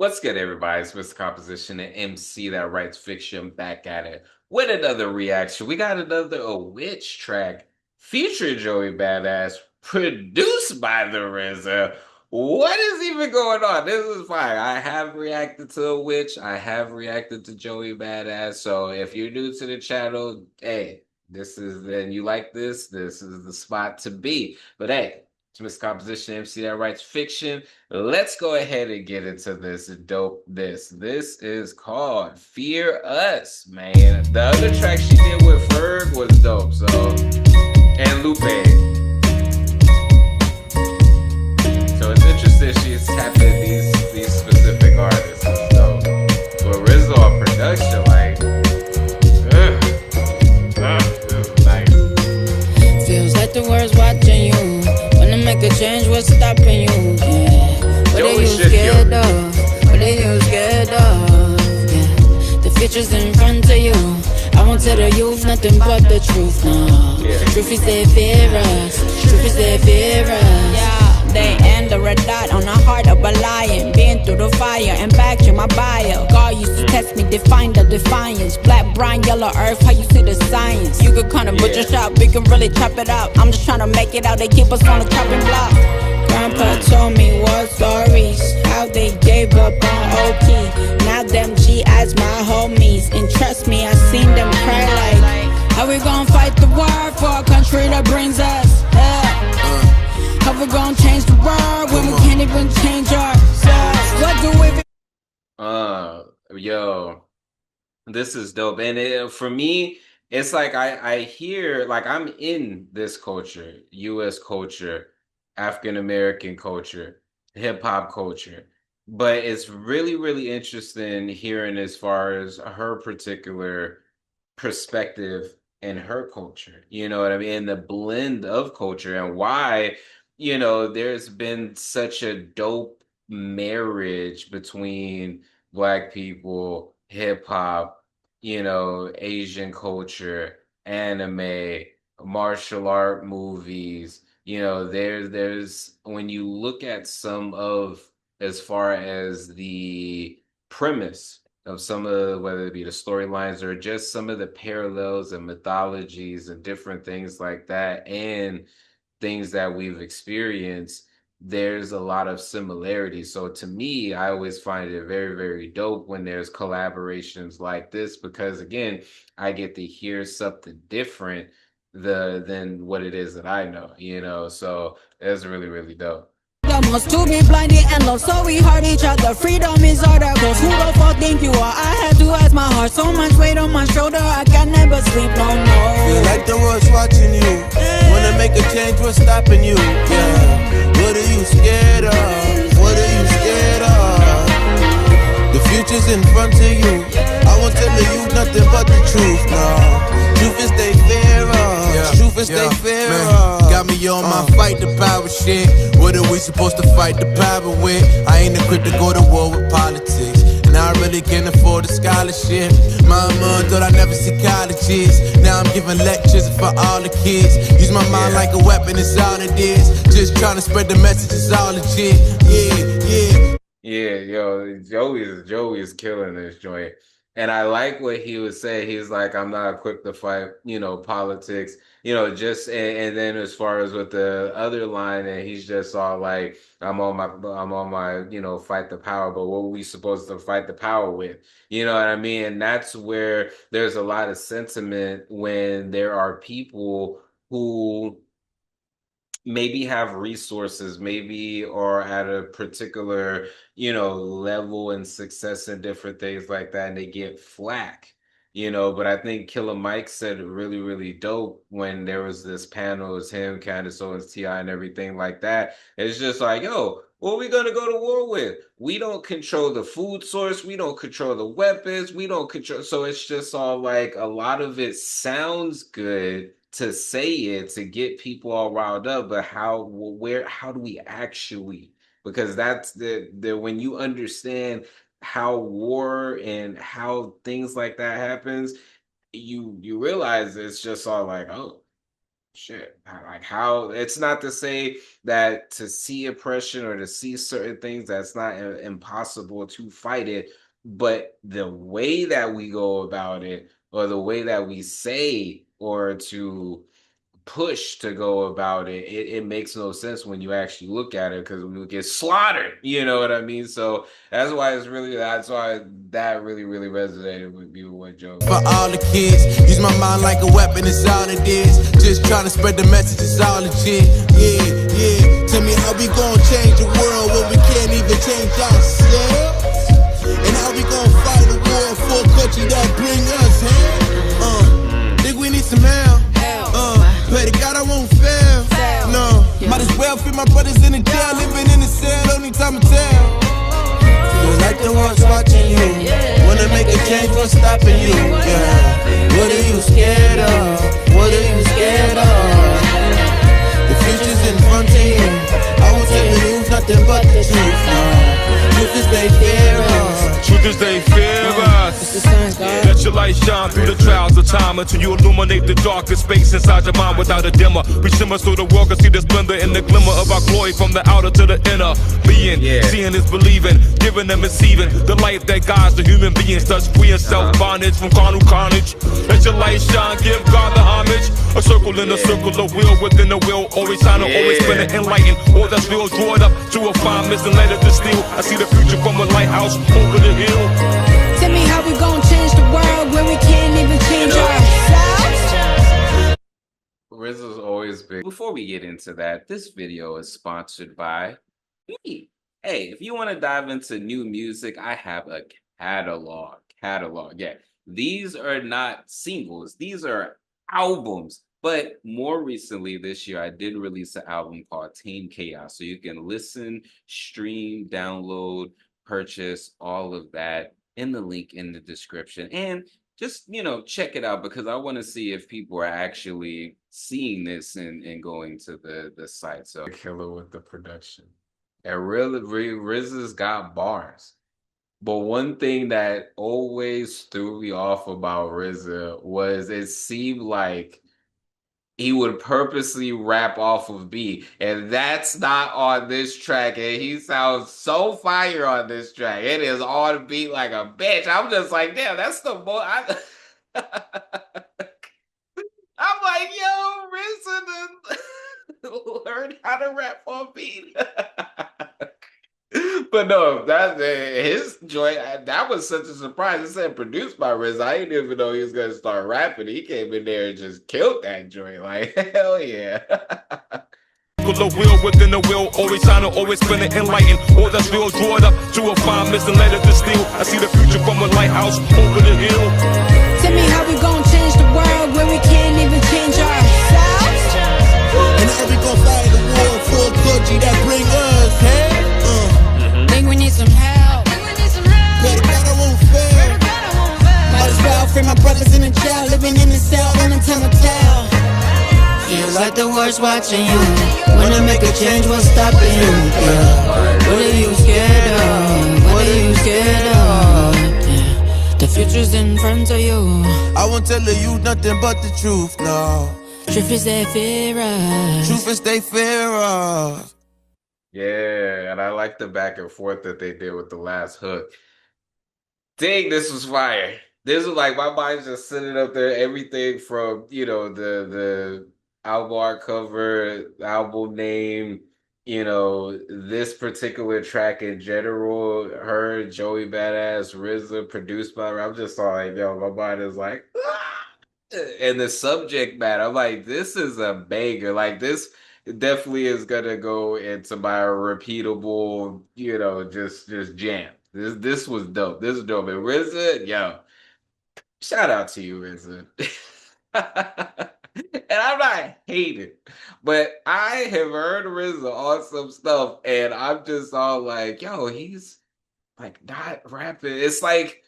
What's good, everybody? It's Mr. Composition and MC that writes fiction back at it with another reaction. We got another Awich track featuring Joey Badass, produced by the RZA. What is even going on? This is fine. I have reacted to Awich. I have reacted to Joey Badass. So if you're new to the channel, hey, this is and you like this is the spot to be. But hey, it's Mr. Composition MC that writes fiction. Let's go ahead and get into this dope. This is called Fear Us, man. The other track she did with Ferg was dope. So and Lupe. So it's interesting she's tapping these specific artists. It's dope. But RZA on production, like, this is nice. Feels like the world's watching you. Wanna make a change, what's stopping you? Yeah. What are you scared of? What are you scared of? Yeah. The future's in front of you. I won't tell the youth nothing but the truth, no. Truth is they fear us. Truth is they fear us. Yeah, they and the red dot on the heart of a lion. Been through the fire and back to my bio. God used to test me, define the defiance. Black, brown, yellow earth, how you see the science? You could kinda butcher shop, we can really chop it up. I'm just trying to make it out, they keep us on the chopping block. Grandpa told me war stories, how they gave up on OT. Now them GIs my homies, and trust me, I seen them cry like, how we gonna fight the war for a country that brings us? How we gonna change the world when we can't even change ourselves? What do we? Yo, this is dope, and for me, it's like I hear like I'm in this culture, U.S. culture, African American culture, hip hop culture. But it's really interesting hearing as far as her particular perspective in her culture. You know what I mean? And the blend of culture and why, there's been such a dope marriage between Black people, hip hop, Asian culture, anime, martial art movies. There's when you look at some of as far as the premise of some of whether it be the storylines or just some of the parallels and mythologies and different things like that and things that we've experienced, there's a lot of similarities. So to me, I always find it very dope when there's collaborations like this because again, I get to hear something different than what it is that I know. So it's really dope. Must to be blinded and lost, so we hurt each other. Freedom is order, cause who the fuck think you are? I had to ask my heart, so much weight on my shoulder, I can never sleep no more. Feel like the world's watching you. Wanna make a change, what's stopping you? Yeah. What are you scared of? What are you scared of? The future's in front of you. I won't tell you nothing but the truth, no. Truth is they fear us. Truth is they fear us. Got me on my fight the power shit. What are we supposed to fight the power with? I ain't equipped to go to war with politics. Now I really can't afford a scholarship. Mama thought I'd never see colleges. Now I'm giving lectures for all the kids. Use my mind like a weapon, it's all it is. Just trying to spread the message, it's all legit. Yeah, yo, Joey is killing this joint. And I like what he was saying. He's like, I'm not equipped to fight, politics, and then as far as with the other line, and he's just all like, I'm on my, fight the power, but what were we supposed to fight the power with? You know what I mean? And that's where there's a lot of sentiment when there are people who maybe have resources, maybe or at a particular, level and success and different things like that, and they get flack. But I think Killer Mike said it really dope when there was this panel, it was him, Candace Owens, T.I., and everything like that. It's just like, yo, what are we gonna go to war with? We don't control the food source, we don't control the weapons, we don't control. So it's just all like a lot of it sounds good to say it to get people all riled up, but how do we actually, because that's the when you understand how war and how things like that happens, you realize it's just all like, oh, shit, like how it's not to say that to see oppression or to see certain things that's not impossible to fight it, but the way that we go about it or the way that we say or to push to go about it, it makes no sense when you actually look at it because we would get slaughtered. You know what I mean? So that's why that really resonated with me with what Joe. For all the kids, use my mind like a weapon, it's all it is. Just trying to spread the message, it's all legit. Yeah, yeah. Tell me how we gon' change the world when we can't even change ourselves. And how we gon' fight a war for a country that bring us here. Think we need some help. Pray to God I won't fail. No, might as well fit my brothers in the jail, living in the cell, only time to tell. Feels like the world's watching you. Wanna make a change, what's stopping you? Yeah. What are you scared of? What are you scared of? The future's in front of you. I won't tell you nothing but the truth. Truth is they fear us. Truth is they fear us. Let your light shine through the trials of time until you illuminate the darkest space inside your mind without a dimmer. We shimmer so the world can see the splendor and the glimmer of our glory from the outer to the inner being. Seeing is believing, giving and receiving the life that guides the human beings, thus freeing self-bondage from carnal carnage. Let your light shine, give God the homage. A circle in a circle, a wheel within a wheel, always shining, always spinning, enlighten. All that's real, draw it up to a fine mist and let it distill. I see the future from a lighthouse over the hill. Tell me how we gon' change the world when we can't even change ourselves. RZA's always big. Before we get into that, this video is sponsored by me. Hey, if you want to dive into new music, I have a catalog. Yeah. These are not singles. These are albums. But more recently this year, I did release an album called Tame Chaos. So you can listen, stream, download, purchase, all of that in the link in the description. And just, check it out because I want to see if people are actually seeing this and going to the site. So killer with the production. And really, RZA's got bars. But one thing that always threw me off about RZA was it seemed like he would purposely rap off of beat, and that's not on this track. And he sounds so fire on this track. It is on beat like a bitch. I'm just like, damn, that's the most. I'm like, yo, RZA learn how to rap on beat. But no, that his joint, that was such a surprise. It said produced by RZA. I didn't even know he was gonna start rapping. He came in there and just killed that joint. Like, hell yeah. The wheel within the wheel, always shining, always spinning, enlighten. All that's real, draw it up to a fine mist and let it distill. I see the future from a lighthouse over the hill. Tell me how we gon' change the world when we can't even change ourselves. And how we gon' fight the war for a country that bring us here? Think we need some help. Pray to God I won't fail. Might as well free my brothers in the jail, living in the cell, only time to tell. Feels like the world's watching you. Wanna make a change, what's stopping you? Yeah. What are you scared of? What are you scared of? Yeah. The future's in front of you. I won't tell you nothing but the truth, no. Truth is they fear us. Truth is they fear us. Yeah, and I like the back and forth that they did with the last hook. Dang, this was fire. This was like my mind's just sitting up there. Everything from the album art cover, album name, this particular track in general. Her, Joey Badass, RZA, produced by her. I'm just all like, yo, my mind is like, ah! And the subject matter. I'm like, this is a banger. Like this definitely is gonna go into my repeatable, just jam. This was dope. This is dope. And RZA, yo, shout out to you, RZA. And I'm not hating, but I have heard RZA on some stuff, and I'm just all like, yo, he's like not rapping. It's like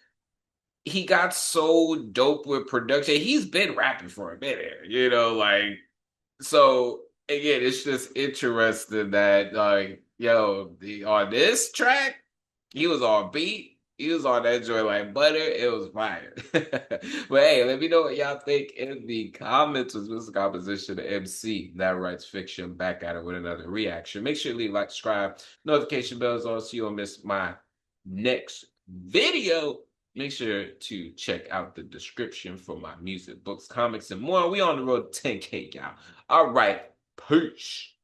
he got so dope with production. He's been rapping for a minute, like so again, it's just interesting that like, on this track, he was on beat. He was on that joint like butter. It was fire. But hey, let me know what y'all think in the comments. Was this composition of MC that writes fiction back at it with another reaction? Make sure you leave, like, subscribe, notification bells on so you don't miss my next video. Make sure to check out the description for my music, books, comics, and more. We on the road to 10K, y'all. All right, peace.